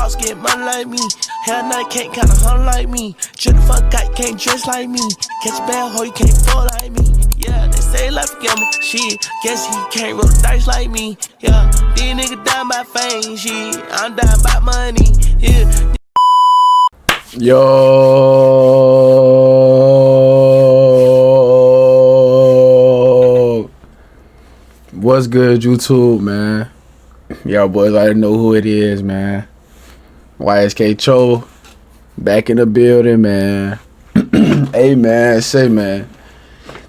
boss get money like me. Hell nah, can't kinda hunt like me. Chill the fuck out, can't dress like me. Catch a bad hoe, you can't fall like me. Yeah, they say life a gamble. Shit, guess he can't roll the dice like me. Yeah, these niggas down by fame. Shit, I'm down by money. Yeah. Yo, what's good, YouTube, man? Y'all boys already know who it is, man. YSK Cho, back in the building, man. Hey, man, say, man.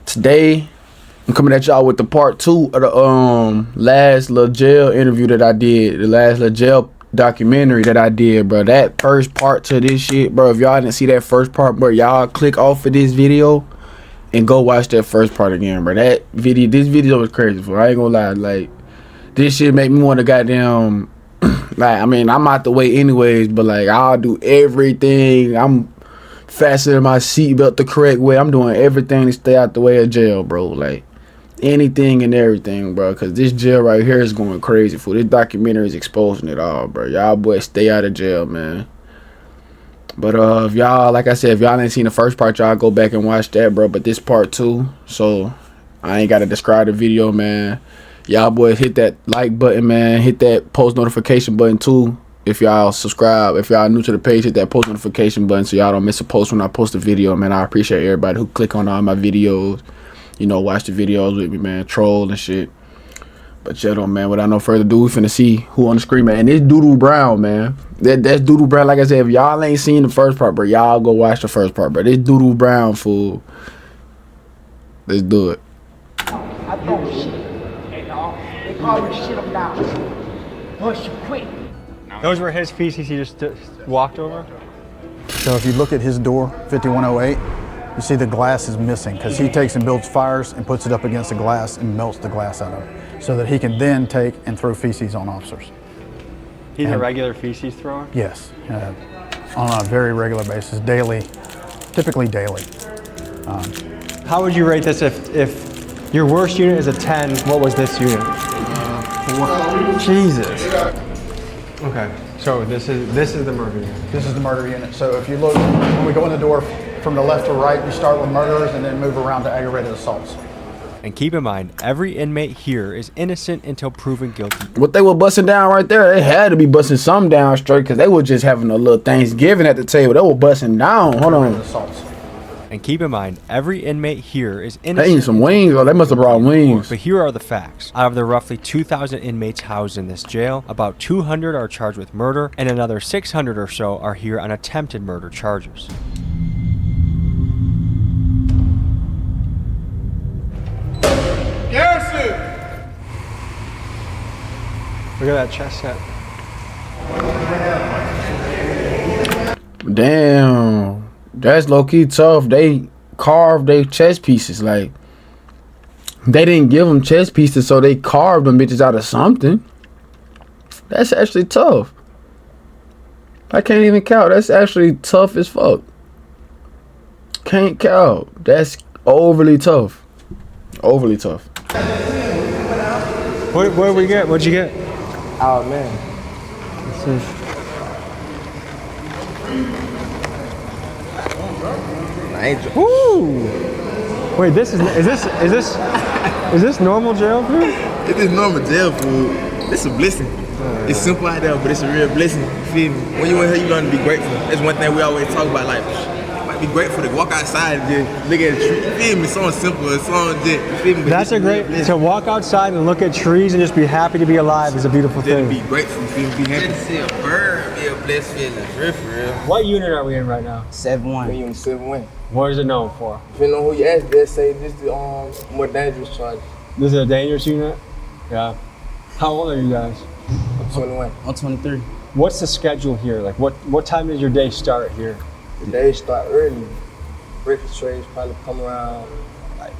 Today, I'm coming at y'all with the part 2 of the last little jail interview that I did, the last little jail documentary that I did, bro. That first part to this shit, bro, if y'all didn't see that first part, bro, y'all click off of this video and go watch that first part again, bro. This video was crazy, bro. I ain't gonna lie, like, this shit make me want to goddamn, like, I mean, I'm out the way anyways, but like, I'll do everything. I'm fastening my seatbelt the correct way. I'm doing everything to stay out the way of jail, bro. Like, anything and everything, bro, because this jail right here is going crazy, fool. This documentary is exposing it all, bro. Y'all boys stay out of jail, man. But if y'all, like I said, if y'all ain't seen the first part, y'all go back and watch that, bro. But this part 2, so I ain't gotta describe the video, man. Y'all boys hit that like button, man. Hit that post notification button too. If y'all subscribe, if y'all new to the page, hit that post notification button so y'all don't miss a post when I post a video, man. I appreciate everybody who click on all my videos. You know, watch the videos with me, man. Troll and shit. But yeah, though, man, without no further ado, we finna see who on the screen, man. And this Doodoo Brown, man. That's Doodoo Brown. Like I said, if y'all ain't seen the first part, bro, y'all go watch the first part, bro. This Doodoo Brown, fool. Let's do it. I throw shit. They call me shit up now. Push you quick. Those were his feces he just walked over? So if you look at his door, 5108, you see the glass is missing because he takes and builds fires and puts it up against the glass and melts the glass out of it so that he can then take and throw feces on officers. He's a regular feces thrower? Yes, on a very regular basis, daily, typically daily. How would you rate this if your worst unit is a 10, what was this unit? 4. Jesus. Okay, so this is the murder unit. This is the murder unit. So if you look, when we go in the door from the left to right, you start with murderers and then move around to aggravated assaults. And keep in mind, every inmate here is innocent until proven guilty. What they were busting down right there, they had to be busting some down straight because they were just having a little Thanksgiving at the table. They were busting down. Hold on. Assaults. And keep in mind, every inmate here is innocent. They eating some wings. Oh, they must have brought wings. But here are the facts. Out of the roughly 2,000 inmates housed in this jail, about 200 are charged with murder, and another 600 or so are here on attempted murder charges. Garrison! Look at that chest set. Damn. That's low-key tough. They carved their chest pieces. Like, they didn't give them chest pieces, so they carved them bitches out of something. That's actually tough. I can't even count. That's actually tough as fuck. Can't count. That's overly tough. Overly tough. What did we get? What'd you get? Oh man. Let's see. Woo! Wait, is this normal jail food? It is normal jail food. It's a blessing. It's simple out there, but it's a real blessing. You feel me? When you in here, you learn to be grateful. That's one thing we always talk about. Like, be grateful to walk outside and just look at a tree. You feel me? Something simple, something just, you feel me? But that's a great, to walk outside and look at trees and just be happy to be alive is a beautiful thing. Be grateful, you feel me? Be happy. Just to see a bird be a blessed feeling. For real. What unit are we in right now? 7-1. Unit 7-1. What is it known for? Depending on who you ask, they'll say this is the more dangerous charge. This is a dangerous unit? Yeah. How old are you guys? I'm 21. I'm 23. What's the schedule here? Like what time does your day start here? The day start early. Breakfast trays probably come around like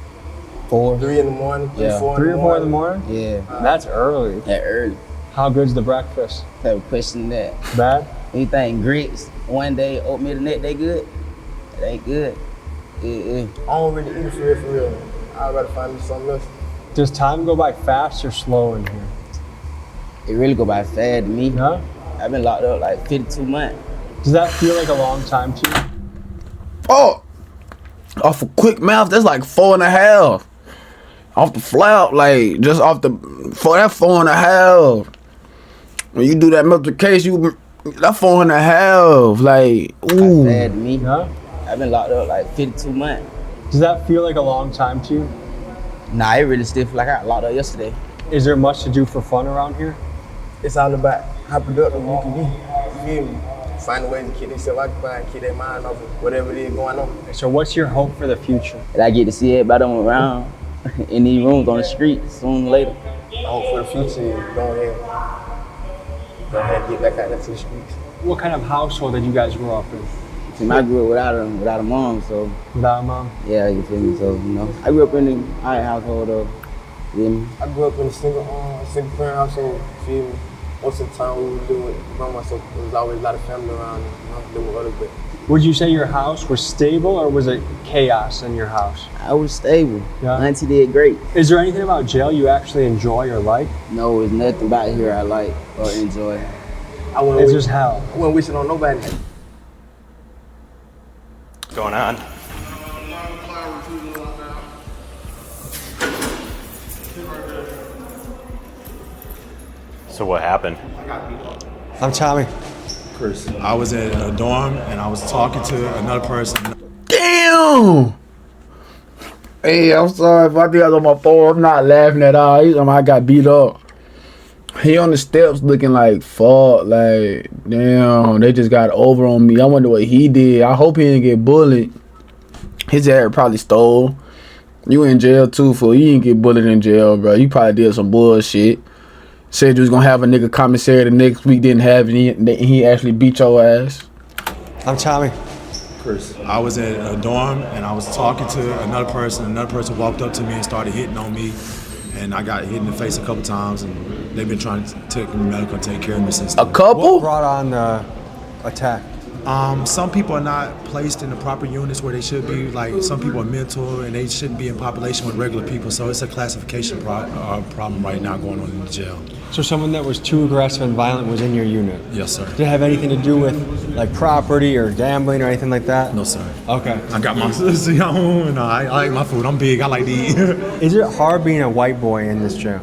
3 in the morning, 4 3 or 4 in the morning? Yeah. That's early. That early. How good's the breakfast? Type of question that. Bad? Anything grits, one day oatmeal the next day good? It ain't good. I don't really eat for real. I'd rather find me something else. Does time go by fast or slow in here? It really go by fast to me. Yeah? I've been locked up like 52 months. Does that feel like a long time to you? Oh, off a quick mouth, that's like 4.5. Off the flap, like just off the for that 4.5. When you do that multiplication, that 4.5. Like, ooh. Sad to me. Huh? I've been locked up like 52 months. Does that feel like a long time to you? Nah, it really still feel like I got locked up yesterday. Is there much to do for fun around here? It's all about how productive you can be. You feel me? Find a way to keep themselves occupied, keep their mind off of whatever it is going on. So what's your hope for the future? And I get to see everybody on around in these rooms on the street sooner or later. I hope for the future is go ahead and get back out there to the streets. What kind of household did you guys grow up in? See, I grew up without a mom, so Without a mom? yeah, you feel me? So, I grew up in an alright household though. You feel me? I grew up in a single parent household, feel me? Most of the time we were doing with grandma, so there was always a lot of family around and doing with other but Would you say your house was stable or was it chaos in your house? I was stable. Yeah. Auntie did great. Is there anything about jail you actually enjoy or like? No, there's nothing about here I like or enjoy. I wouldn't It's wish, just hell. I wouldn't wish it on nobody. What's going on? So what happened? I'm Tommy. Chris. I was at a dorm and I was talking to another person. Damn. Hey, I'm sorry if I think I was on my phone. I'm not laughing at all. I got beat up. He on the steps looking like fuck. Like, damn, they just got over on me. I wonder what he did. I hope he didn't get bullied. His ass probably stole. You in jail too, fool. You didn't get bullied in jail, bro. You probably did some bullshit. Said you was gonna have a nigga commissary the next week, didn't have it, and he actually beat your ass. I'm Tommy. Chris. I was at a dorm and I was talking to another person. Another person walked up to me and started hitting on me. And I got hit in the face a couple times, and they've been trying to take me medical and take care of me since then. A couple? What brought on the attack? Some people are not placed in the proper units where they should be. Like, some people are mental and they shouldn't be in population with regular people. So it's a classification problem right now going on in the jail. So someone that was too aggressive and violent was in your unit? Yes, sir. Did it have anything to do with like property or gambling or anything like that? No, sir. Okay. I got my see, I like my food. I'm big. I like to eat. Is it hard being a white boy in this jail?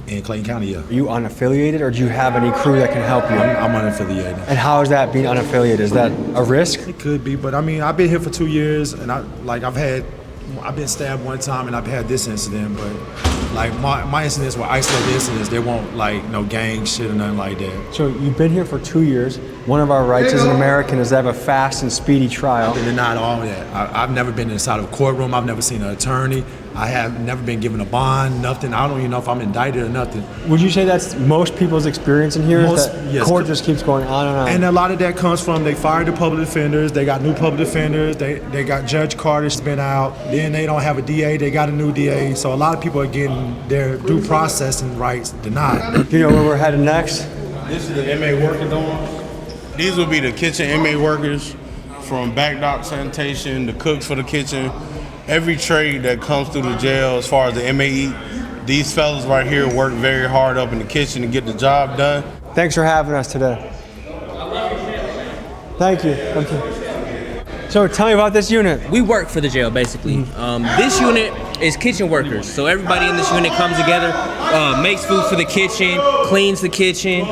In Clayton County, yeah. Are you unaffiliated or do you have any crew that can help you? I'm unaffiliated. And how is that being unaffiliated? Is that a risk? It could be, but I mean, I've been here for 2 years, and I've been stabbed one time, and I've had this incident, but like my incidents were isolated incidents. They won't like no gang shit or nothing like that. So you've been here for 2 years. One of our rights as an American is to have a fast and speedy trial. They're not all that. I've never been inside of a courtroom. I've never seen an attorney. I have never been given a bond, nothing. I don't even know if I'm indicted or nothing. Would you say that's most people's experience in here? Most, that yes. Court just keeps going on and on. And a lot of that comes from they fired the public defenders. They got new public defenders. They got Judge Carter's been out. Then they don't have a DA. They got a new DA. So a lot of people are getting their due processing rights denied. Do you know where we're headed next? This is the inmate working dorm. These will be the kitchen inmate workers, from back dock sanitation, the cooks for the kitchen, every trade that comes through the jail as far as the inmate eat. These fellas right here work very hard up in the kitchen to get the job done. Thanks for having us today. Thank you. Thank you. So tell me about this unit. We work for the jail, basically. This unit is kitchen workers. So everybody in this unit comes together, makes food for the kitchen, cleans the kitchen,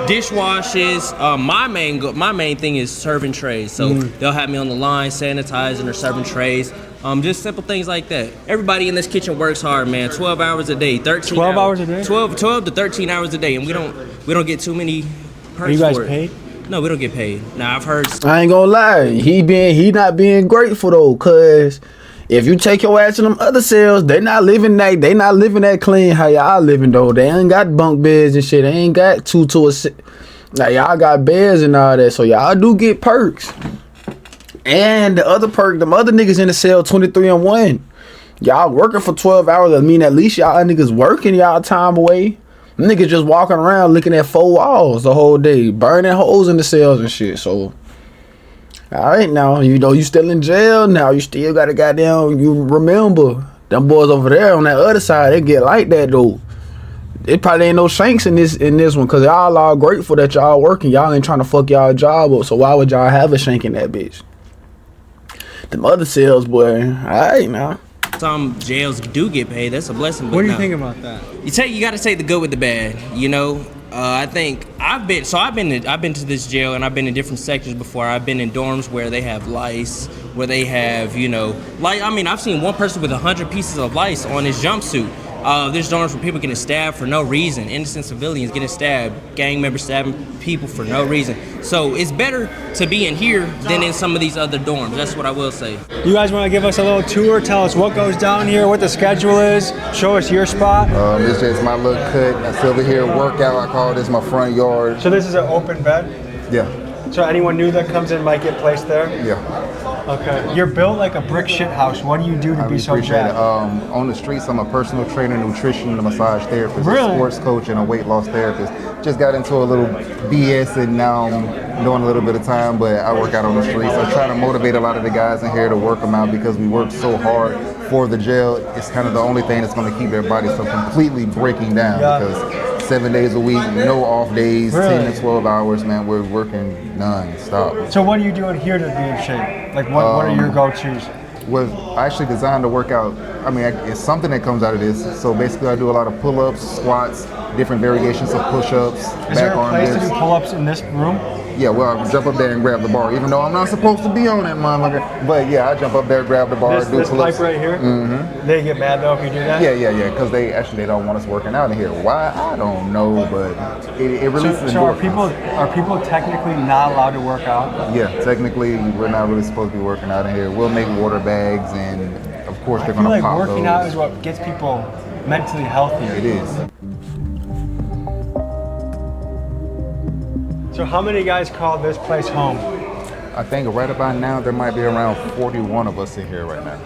dishwashes. My main thing is serving trays. So they'll have me on the line, sanitizing or serving trays. Just simple things like that. Everybody in this kitchen works hard, man. 12 hours a day, 13 12 hours a day? 12 to 13 hours a day, and we don't get too many perks. Are you guys for it. paid? No, we don't get paid. Now I've heard. I ain't gonna lie, he not being grateful though, cause if you take your ass to them other cells, they not living that clean how y'all living though. They ain't got bunk beds and shit. They ain't got two to a like y'all got beds and all that, so y'all do get perks. And the other perk, them other niggas in the cell 23 and 1. Y'all working for 12 hours. I mean, at least y'all niggas working y'all time away. Niggas just walking around looking at 4 walls the whole day, burning holes in the cells and shit. So, alright now, you know you still in jail now. You still gotta goddamn, you remember, them boys over there on that other side, they get like that though. it probably ain't no shanks in this one, cause y'all all grateful that y'all working. Y'all ain't trying to fuck y'all job up. So why would y'all have a shank in that bitch? Them other cells, boy, alright now. Some jails do get paid. That's a blessing. But What do you no. think about that? You got to take the good with the bad. You know, I think I've been to this jail, and I've been in different sections before. I've been in dorms where they have lice, where they have, you know, like, I mean, I've seen one person with 100 pieces of lice on his jumpsuit. There's dorms where people getting stabbed for no reason. Innocent civilians getting stabbed. Gang members stabbing people for no reason. So it's better to be in here than in some of these other dorms. That's what I will say. You guys want to give us a little tour? Tell us what goes down here, what the schedule is. Show us your spot. This is my little cut. I sit over here, workout. I call this my front yard. So this is an open bed? Yeah. So anyone new that comes in might get placed there? Yeah. Okay. You're built like a brick shit house. What do you do to be so jacked? On the streets, I'm a personal trainer, nutrition, and a massage therapist, Really? a sports coach, and a weight loss therapist. Just got into a little BS, and now I'm doing a little bit of time, but I work out on the streets. I try to motivate a lot of the guys in here to work them out because we work so hard for the jail. It's kind of the only thing that's going to keep their bodies from completely breaking down because 7 days a week, no off days, Really? 10 to 12 hours, man. We're working non-stop. So what are you doing here to be in shape? Like what are your go-tos? I actually designed to work out. I mean, it's something that comes out of this. So basically, I do a lot of pull-ups, squats, different variations of push-ups, Is there back a arm place to dips. do pull-ups in this room? Yeah, well, I jump up there and grab the bar, even though I'm not supposed to be on that motherfucker. But yeah, I jump up there, grab the bar, do This pull-ups. pipe right here? Mm-hmm. They get mad though if you do that? Yeah, because they don't want us working out in here. Why? I don't know, but it releases So endorphins. are people technically not allowed to work out? Yeah, technically, we're not really supposed to be working out in here. We'll make water bags, and of course, I they're feel going to like pop working those. out is what gets people mentally healthier. It is. So how many guys call this place home? I think right about now there might be around 41 of us in here right now.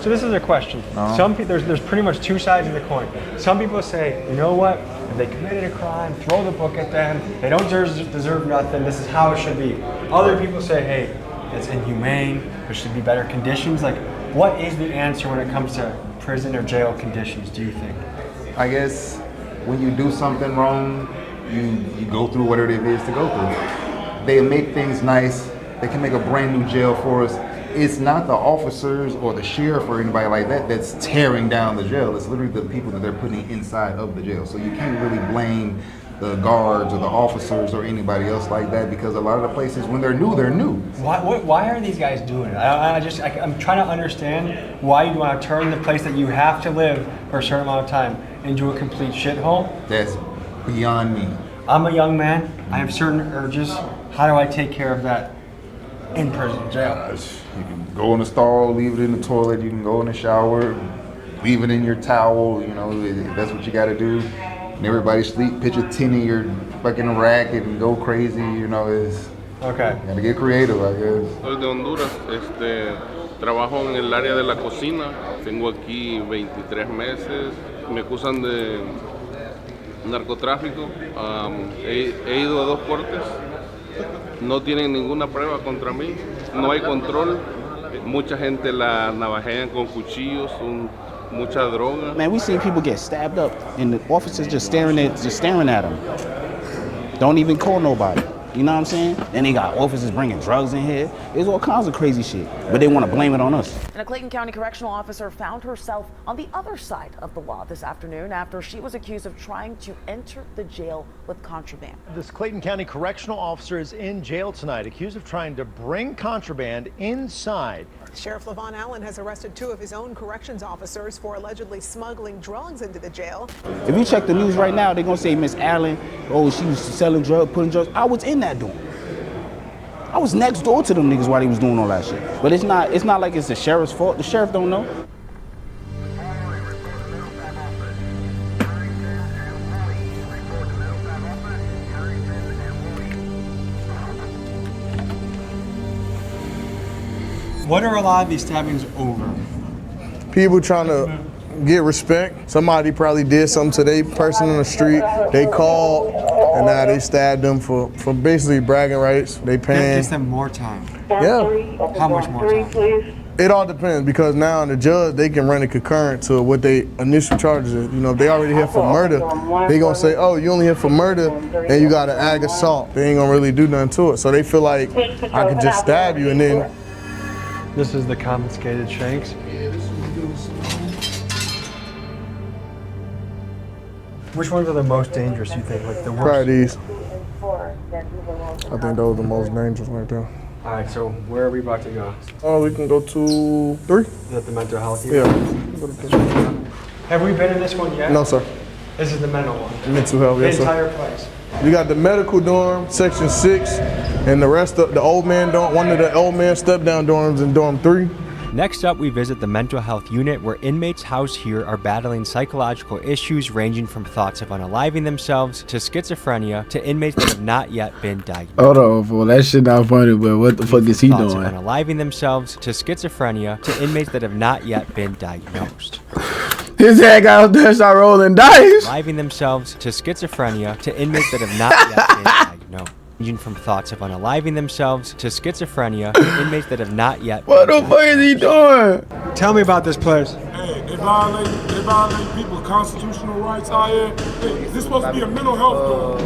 So this is a question. Some people, there's pretty much two sides of the coin. Some people say, you know what? If they committed a crime, throw the book at them. They don't deserve nothing. This is how it should be. Other people say, hey, it's inhumane. There should be better conditions. Like, what is the answer when it comes to prison or jail conditions, do you think? I guess when you do something wrong, you go through whatever it is to go through. They make things nice. They can make a brand new jail for us. It's not the officers or the sheriff or anybody like that that's tearing down the jail. It's literally the people that they're putting inside of the jail. So you can't really blame the guards or the officers or anybody else like that because a lot of the places, when they're new, they're new. Why are these guys doing it? I'm trying to understand why you want to turn the place that you have to live for a certain amount of time into a complete shithole. That's beyond me. I'm a young man. I have certain urges. How do I take care of that in prison, jail? You can go in the stall, leave it in the toilet. You can go in the shower, leave it in your towel. You know, if that's what you got to do. And everybody sleep, pitch a tin in your fucking rack and go crazy. You know, okay. You gotta get creative, I guess. Soy de Honduras, trabajo en el área de la cocina. Tengo aquí 23 meses. Me acusan de narcotráfico. He ido a 2 cortes. No tienen ninguna prueba contra mí. No hay control. Mucha gente la navajean con cuchillos. Mucha droga. Man, we seen people get stabbed up and the officers just staring at them. Don't even call nobody. You know what I'm saying? Then they got officers bringing drugs in here. There's all kinds of crazy shit, but they want to blame it on us. And a Clayton County correctional officer found herself on the other side of the law this afternoon after she was accused of trying to enter the jail with contraband. This Clayton County correctional officer is in jail tonight, accused of trying to bring contraband inside. Sheriff Levon Allen has arrested 2 of his own corrections officers for allegedly smuggling drugs into the jail. If you check the news right now, they're gonna say Miss Allen, oh, she was selling drugs, putting drugs. I was in that door. I was next door to them niggas while they was doing all that shit. But it's not like it's the sheriff's fault. The sheriff don't know. What are a lot of these stabbings over? People trying to get respect. Somebody probably did something to their person on the street. They called, and now they stabbed them for basically bragging rights. They That paying. gets them more time. Yeah. How much more time? It all depends because now the judge, they can run it concurrent to what they initial charges is. You know, if they already here for murder, they gonna say, oh, you only here for murder and you got an ag assault. They ain't gonna really do nothing to it. So they feel like I could just stab you and then. This is the confiscated shanks. Which ones are the most dangerous, you think? Like the worst? Probably these. I think those are the most dangerous right there. All right, so where are we about to go? Oh, we can go to 3. Is that the mental health Yeah. unit? Have we been in this one yet? No, sir. This is the mental one. Mental health, The yes, sir. entire place. You got the medical dorm, section 6, and the rest of the old man dorm, one of the old man step down dorms in dorm 3. Next up, we visit the mental health unit where inmates housed here are battling psychological issues ranging from thoughts of unaliving themselves to schizophrenia to inmates that have not yet been diagnosed. Hold on, fool. That shit not funny, but what the fuck is he Thoughts doing? of unaliving themselves to schizophrenia to inmates that have not yet been diagnosed. His head got up there, start rolling dice. Unaliving themselves to schizophrenia to inmates that have not yet been diagnosed. Ranging from thoughts of unaliving themselves to schizophrenia to inmates that have not yet. What the fuck is he doing? Tell me about this place. Hey, they violate people's constitutional rights out here. Hey, is this supposed to be a mental health door?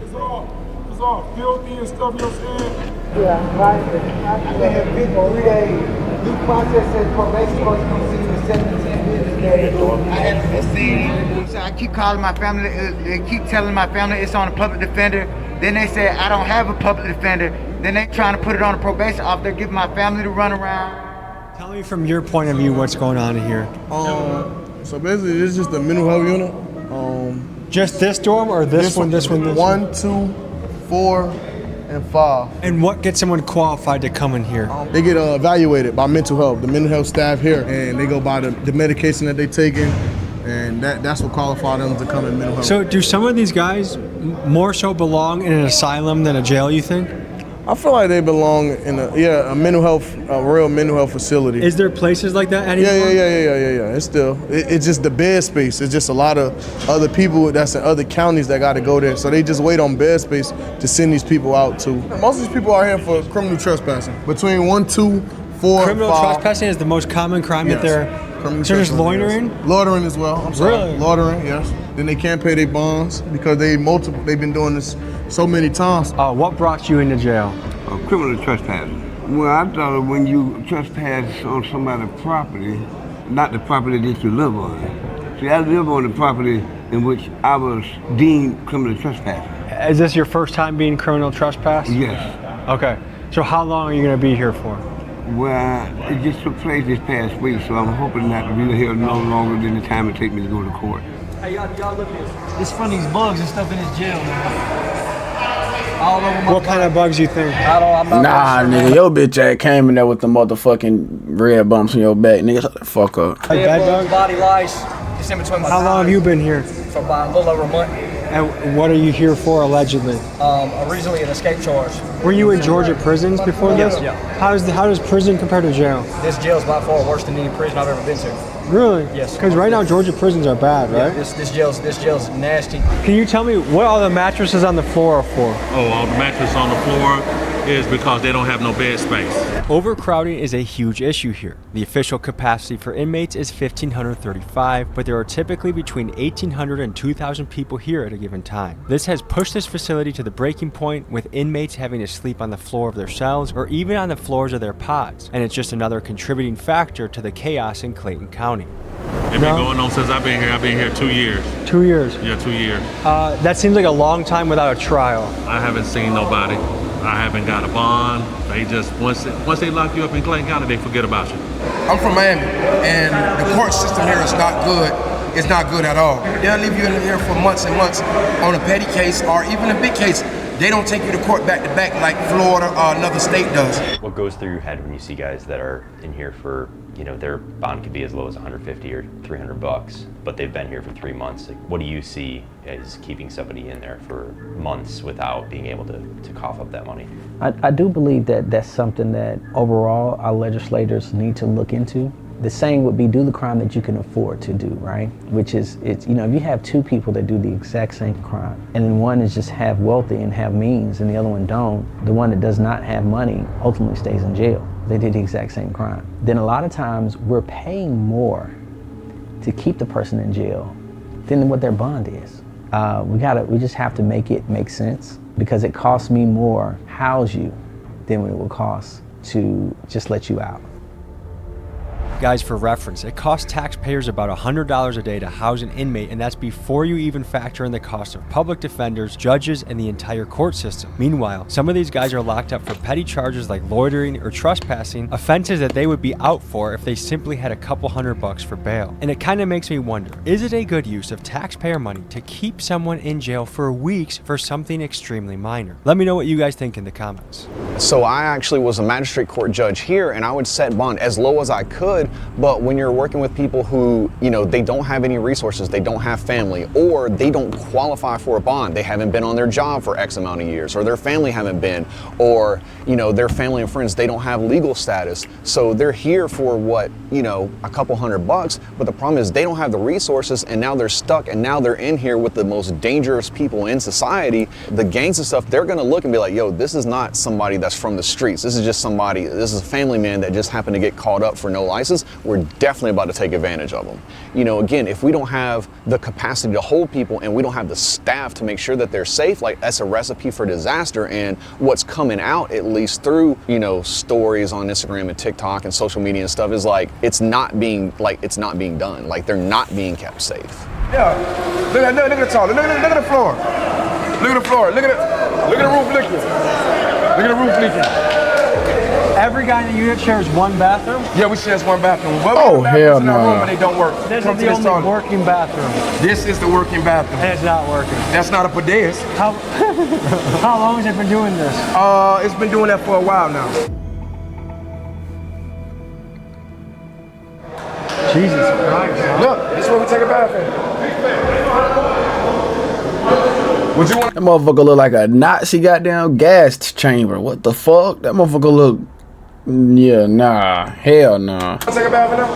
It's all filthy and stuff, you know what I'm saying? Yeah, right. I've been here 53 days. Due process says probation supposed to come see you in 7 to 10 business days. I haven't been seen. So I keep calling my family. They keep telling my family it's on a public defender. Then they say I don't have a public defender. Then they trying to put it on a probation officer. They're giving my family to run around. Tell me from your point of view what's going on here. So basically, this is just the mental health unit. Just this dorm or this one, this one, this one? 1, 2, 4, and 5. And what gets someone qualified to come in here? They get evaluated by mental health, the mental health staff here, and they go by the medication that they taking, and that's what qualifies them to come in mental health. So do some of these guys more so belong in an asylum than a jail, you think? I feel like they belong in a real mental health facility. Is there places like that anymore? Yeah. It's still, it's just the bed space. It's just a lot of other people that's in other counties that got to go there. So they just wait on bed space to send these people out to. Most of these people are here for criminal trespassing. Between 1, 2, 4, Criminal 5. trespassing is the most common crime that they're. So there's loitering? Yes. Loitering as well. I'm sorry. Really? Loitering, yes. Then they can't pay their bonds because they've been doing this so many times. What brought you into jail? Criminal trespassing. Well, I thought when you trespass on somebody's property, not the property that you live on. See, I live on the property in which I was deemed criminal trespassing. Is this your first time being criminal trespass? Yes. Okay. So how long are you going to be here for? Well, it just took place this past week, so I'm hoping not to be here no longer than the time it takes me to go to court. Hey, y'all look at this. It's from these bugs and stuff in this jail, man. All over my What kind of bugs you think? I'm not Nah, nigga, your bitch ass came in there with the motherfucking red bumps on your back, nigga. Shut the fuck up. Like bed bugs? Body lice. Just in between my How long have you been here? For about a little over a month. And what are you here for, allegedly? Originally an escape charge. Were you in Georgia prisons before this? Yeah. How does prison compare to jail? This jail is by far worse than any prison I've ever been to. Really? Yes. Because right now Georgia prisons are bad, Yeah, right? this jail's nasty. Can you tell me what all the mattresses on the floor are for? All the mattresses on the floor is because they don't have no bed space. Overcrowding is a huge issue here. The official capacity for inmates is 1,535, but there are typically between 1,800 and 2,000 people here at a given time. This has pushed this facility to the breaking point, with inmates having to sleep on the floor of their cells or even on the floors of their pods, and it's just another contributing factor to the chaos in Clayton County. It's been going on since I've been here. I've been here 2 years. 2 years? Yeah, 2 years. That seems like a long time without a trial. I haven't seen nobody. I haven't got a bond. They just, once they lock you up in Clayton County, they forget about you. I'm from Miami, and the court system here is not good. It's not good at all. They'll leave you in here for months and months on a petty case or even a big case. They don't take you to court back to back like Florida or another state does. What goes through your head when you see guys that are in here for, their bond could be as low as $150 or $300, but they've been here for 3 months? Like, what do you see as keeping somebody in there for months without being able to cough up that money? I do believe that that's something that overall our legislators need to look into. The saying would be, do the crime that you can afford to do, right? Which is, if you have two people that do the exact same crime, and then one is just half wealthy and have means and the other one don't, the one that does not have money ultimately stays in jail. they did the exact same crime. Then a lot of times we're paying more to keep the person in jail than what their bond is. We just have to make it make sense, because it costs me more to house you than what it will cost to just let you out. Guys, for reference, it costs taxpayers about $100 a day to house an inmate, and that's before you even factor in the cost of public defenders, judges, and the entire court system. Meanwhile, some of these guys are locked up for petty charges like loitering or trespassing, offenses that they would be out for if they simply had a couple $100 for bail. And it kind of makes me wonder, is it a good use of taxpayer money to keep someone in jail for weeks for something extremely minor? Let me know what you guys think in the comments. So I actually was a magistrate court judge here, and I would set bond as low as I could. But when you're working with people who, they don't have any resources, they don't have family, or they don't qualify for a bond, they haven't been on their job for X amount of years, or their family haven't been, or, their family and friends, they don't have legal status. So they're here for what, a couple $100, but the problem is they don't have the resources, and now they're stuck, and now they're in here with the most dangerous people in society. The gangs and stuff, they're gonna look and be like, yo, this is not somebody that's from the streets. This is just somebody, this is a family man that just happened to get caught up for no license. We're definitely about to take advantage of them. Again, if we don't have the capacity to hold people and we don't have the staff to make sure that they're safe, like that's a recipe for disaster. And what's coming out, at least through, stories on Instagram and TikTok and social media and stuff, is like, it's not being done. Like, they're not being kept safe. Yeah, look at the toilet, look at the floor. Look at the floor, look at the roof leaking. Look at the roof leaking. Every guy in the unit shares one bathroom? Yeah, we share one bathroom. Oh, hell no. But they don't work. This is the only working bathroom. This is the working bathroom. And it's not working. That's not a bidet. How long has it been doing this? It's been doing that for a while now. Jesus Christ. Look, this is where we take a bath in. Would you want? That motherfucker look like a Nazi goddamn gas chamber. What the fuck? That motherfucker look. Yeah, nah. Hell nah. Take a bath in there?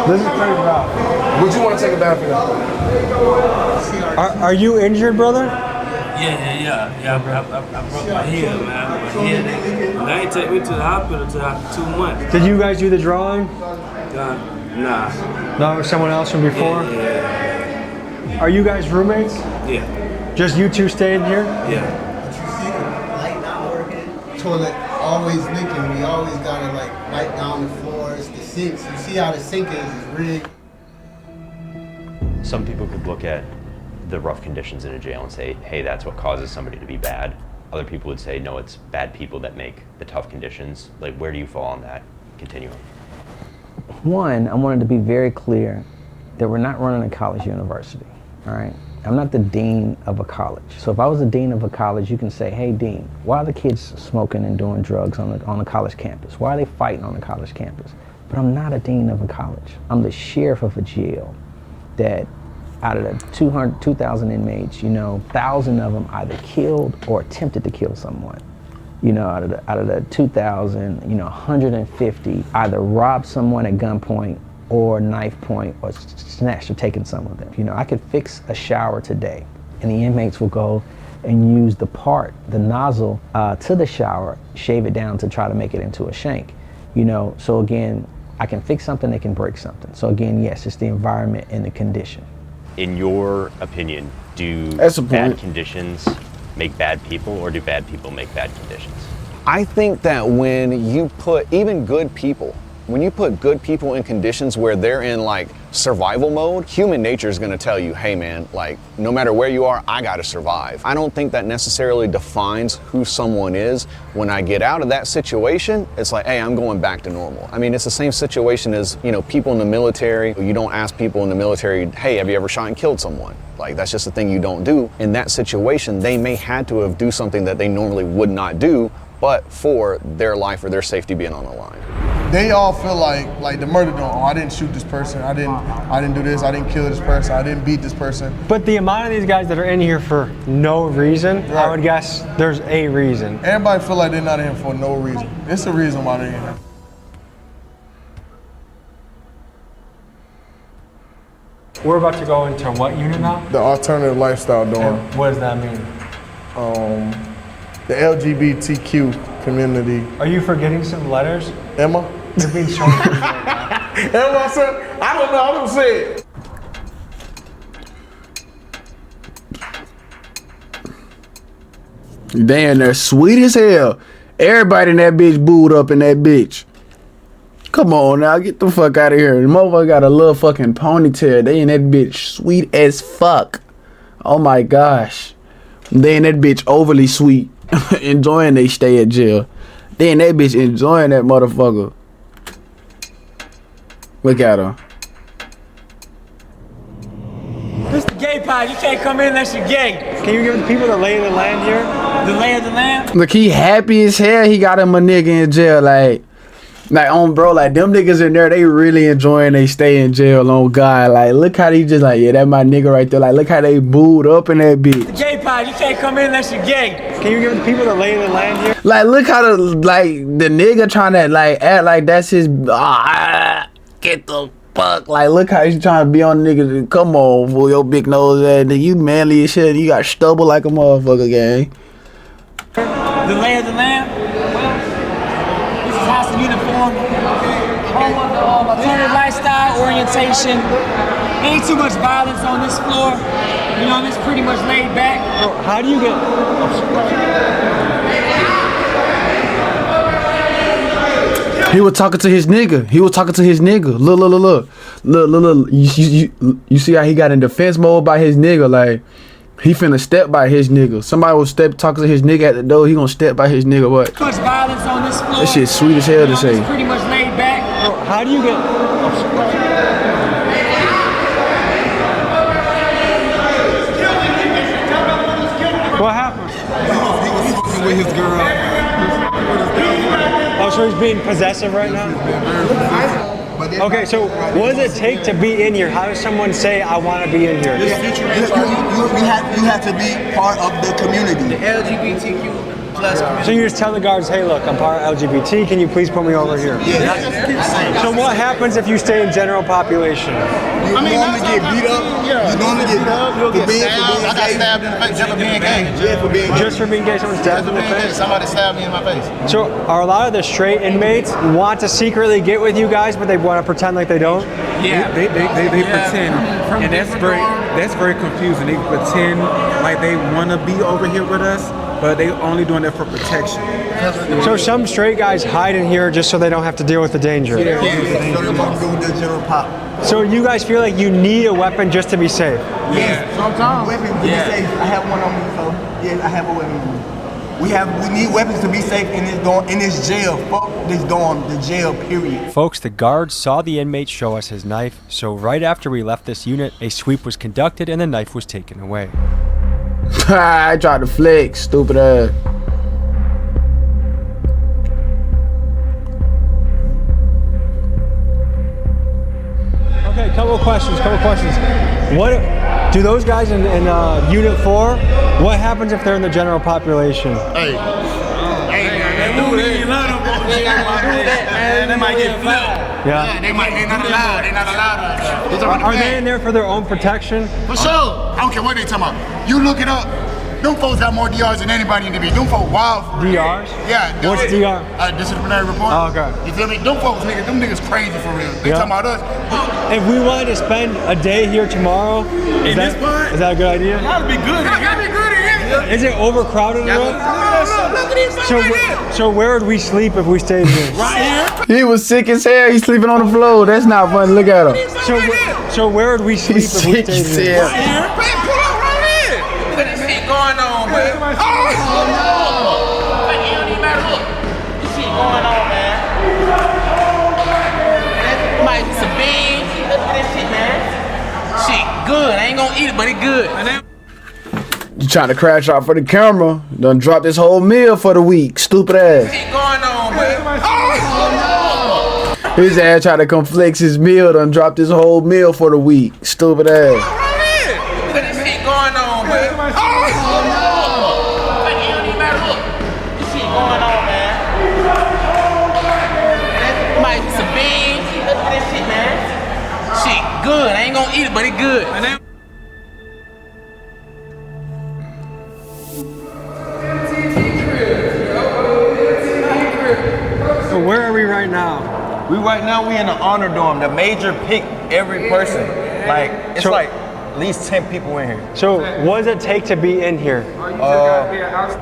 This is pretty rough. Would you want to take a bath in there? Are you injured, brother? Yeah. I broke my heel, man. My heel. They ain't take me to the hospital until after 2 months. Did you guys do the drawing? Nah. No, someone else from before? Yeah. Are you guys roommates? Yeah. Just you two staying here? Yeah. Light not working. Toilet always leaking. We always gotta wipe down the floors, the sinks. You see how the sink is rigged. Some people could look at the rough conditions in a jail and say, hey, that's what causes somebody to be bad. Other people would say, no, it's bad people that make the tough conditions. Like, where do you fall on that continuum? One, I wanted to be very clear that we're not running a college university, all right? I'm not the dean of a college. So if I was the dean of a college, you can say, hey, dean, why are the kids smoking and doing drugs on the college campus? Why are they fighting on the college campus? But I'm not a dean of a college. I'm the sheriff of a jail that out of the 2,000 inmates, 1,000 of them either killed or attempted to kill someone. Out of the 2,000, 150 either robbed someone at gunpoint or knife point or snatched or taken some of them. I could fix a shower today and the inmates will go and use the nozzle to the shower, shave it down to try to make it into a shank. So again, I can fix something, they can break something. So again, yes, it's the environment and the condition. In your opinion, do bad conditions make bad people, or do bad people make bad conditions? I think that when you put even good people, when you put good people in conditions where they're in survival mode, human nature is gonna tell you, hey man, no matter where you are, I gotta survive. I don't think that necessarily defines who someone is. When I get out of that situation, it's like, hey, I'm going back to normal. I mean, it's the same situation as, people in the military. You don't ask people in the military, hey, have you ever shot and killed someone? That's just a thing you don't do. In that situation, they may had to have do something that they normally would not do, but for their life or their safety being on the line. They all feel like the murder don't. Oh, I didn't shoot this person. I didn't do this. I didn't kill this person. I didn't beat this person. But the amount of these guys that are in here for no reason, right. I would guess there's a reason. Everybody feel like they're not in here for no reason. It's a reason why they're in here. We're about to go into what unit now? The alternative lifestyle dorm. And what does that mean? the LGBTQ community. Are you forgetting some letters? Emma? You're being so Emma said, I don't know, I don't say it. Damn, they're sweet as hell. Everybody in that bitch booed up in that bitch. Come on now, get the fuck out of here. The motherfucker got a little fucking ponytail. They in that bitch sweet as fuck. Oh my gosh. They in that bitch overly sweet. Enjoying they stay at jail. They in that bitch enjoying that motherfucker. Look at her. This is the gay pod. You can't come in unless you're gay. Can you give the people the lay of the land here? The lay of the land? Look, he happy as hell he got him a nigga in jail. Like on bro, like them niggas in there, they really enjoying they stay in jail on God. Like, look how they just like, yeah, that my nigga right there. Like, look how they booed up in that bitch. The gay pod. You can't come in unless you're gay. Can you give the people the lay of the land here? Like, look how the nigga trying to like act like that's his get the fuck. Like, look how he's trying to be on the nigga. Come on, fool, your big nose ass nigga. You manly as shit. You got stubble like a motherfucker, gang. The lay of the land? This is house and uniform. Alternative lifestyle, orientation. Ain't too much violence on this floor. You know, it's pretty much laid back. How do you get... He was talking to his nigga. Look. You see how he got in defense mode by his nigga? Like, he finna step by his nigga. Somebody will talking to his nigga at the door. He gonna step by his nigga. What? Too much violence on this floor. That shit sweet as hell to say. It's pretty much laid back. How do you get... What happened? He was with his girl. Oh, so he's being possessive right now? Okay, so what does it take to be in here? How does someone say, I want to be in here? You have to be part of the community. The LGBTQ plus community. So you just tell the guards, hey, look, I'm part of LGBT. Can you please put me over here? Yeah. So what happens if you stay in general population? You normally get beat up. You normally get beat up. You'll get stabbed. I got stabbed in the face just for being gay. Just for being gay, someone stabbed in the face? Somebody stabbed me in my face. So are a lot of the straight inmates want to secretly get with you guys, but they want to pretend like they don't? Yeah, they pretend, and that's very confusing. They pretend like they want to be over here with us, but they only doing that for protection. So some straight guys hide in here just so they don't have to deal with the danger. So they want to do the general pop. So you guys feel like you need a weapon just to be safe? Yeah, sometimes. Weapons to be safe. I have one on me, so yeah, I have a weapon on me. We need weapons to be safe in this jail. Fuck this dorm, the jail, period. Folks, the guards saw the inmate show us his knife, so right after we left this unit, a sweep was conducted and the knife was taken away. I tried to flex, stupid ass. Okay, couple of questions. What do those guys in Unit 4, what happens if they're in the general population? Hey, they might get flipped. Yeah. They're not allowed. They're not allowed. Are they in there for their own protection? For sure. I don't care what they talking about. You look it up. Them folks got more DRs than anybody in the beat. Them folks wild. DRs? Yeah. What's DR? Disciplinary report. Oh, okay. You feel me? Them folks, them niggas crazy for real. They talking about us. If we wanted to spend a day here tomorrow, is that a good idea? That'd be good. That'd be good in here. Is it overcrowded enough? Look at these So where would we sleep if we stayed here? Right here. He was sick as hell. He's sleeping on the floor. That's not funny. Look at him. So where would we sleep if we stayed here? Right here. Pull up right here. Look at this shit going on, man. Oh, it don't even matter. Look. This shit going on, man. Might be some beans. Look at this shit, man. Shit good. I ain't gonna eat it, but it good. You trying to crash out for the camera? Done drop this whole meal for the week. Stupid ass. Shit going on, man. His ass tried to come flex his meal. Done drop this whole meal for the week. Stupid ass. Look at this shit going on, man. It don't even matter. Look. This shit going on, man. Might be some beans. Look at this shit, man. Shit good. I ain't gonna eat it, but it good. right now? We in the honor dorm. The major pick every person. Like it's So- like at least 10 people in here. So what does it take to be in here?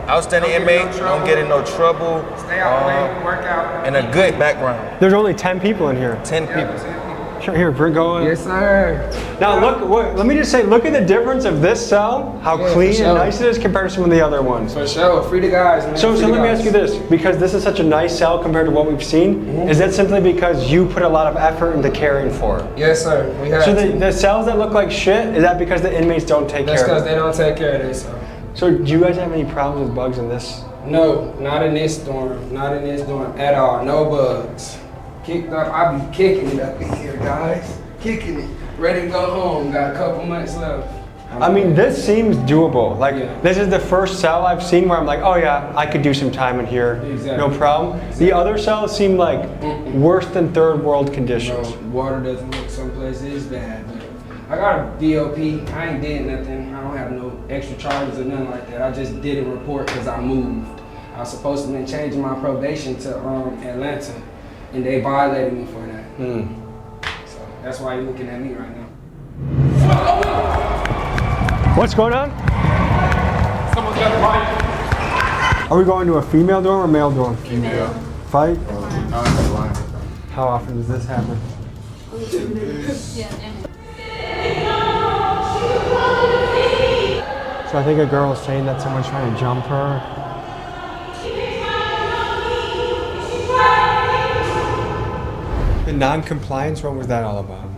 Outstanding inmate, don't get in no trouble, Stay out late, work out. and a good background. There's only 10 people in here. 10 people. Sure, here, bring going. Yes, sir. Now let me just say, look at the difference of this cell, how Yeah, clean for and sure. nice it is compared to some of the other ones. For sure. Free the guys, man. So Free let the me guys. ask you this, because this is such a nice cell compared to what we've seen, is that simply because you put a lot of effort into caring for it? Yes, sir. We have So to. the cells that look like shit, is that because the inmates don't take That's care because of it? they don't take care of this. So do you guys have any problems with bugs in this? No, not in this dorm. Not in this dorm at all. No bugs. Kicked up. I be kicking it up in here, guys. Kicking it. Ready to go home. Got a couple months left. I mean, this seems doable. Like, this is the first cell I've seen where I'm like, oh yeah, I could do some time in here, Exactly. no problem. The other cells seem like worse than third world conditions. Bro, water doesn't look someplace is bad. But I got a BOP. I ain't did nothing. I don't have no extra charges or nothing like that. I just did a report because I moved. I was supposed to have been changing my probation to Atlanta, and they violated me for that. So that's why you're looking at me right now. What's going on? Someone's got a fight. Are we going to a female dorm or male dorm? Female. Fight? How often does this happen? So I think a girl is saying that someone's trying to jump her. The non-compliance, what was that all about?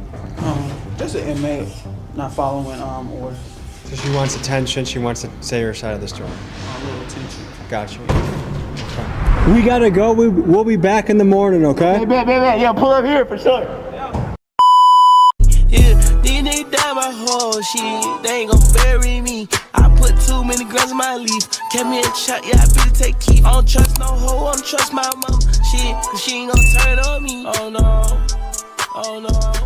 Just an inmate not following orders. So she wants attention, she wants to say her side of the story. A little attention. Gotcha. Okay. We gotta go, we'll be back in the morning, okay? Yeah, pull up here for sure. Yeah, these niggas down my whole shit. They ain't gon' bury me. I put too many grams in my leaf. Kept me in shot, yeah, I better take keep. I don't trust no hoe, I don't trust my mom. Shit, cause she ain't gon' turn on me. Oh no, oh no.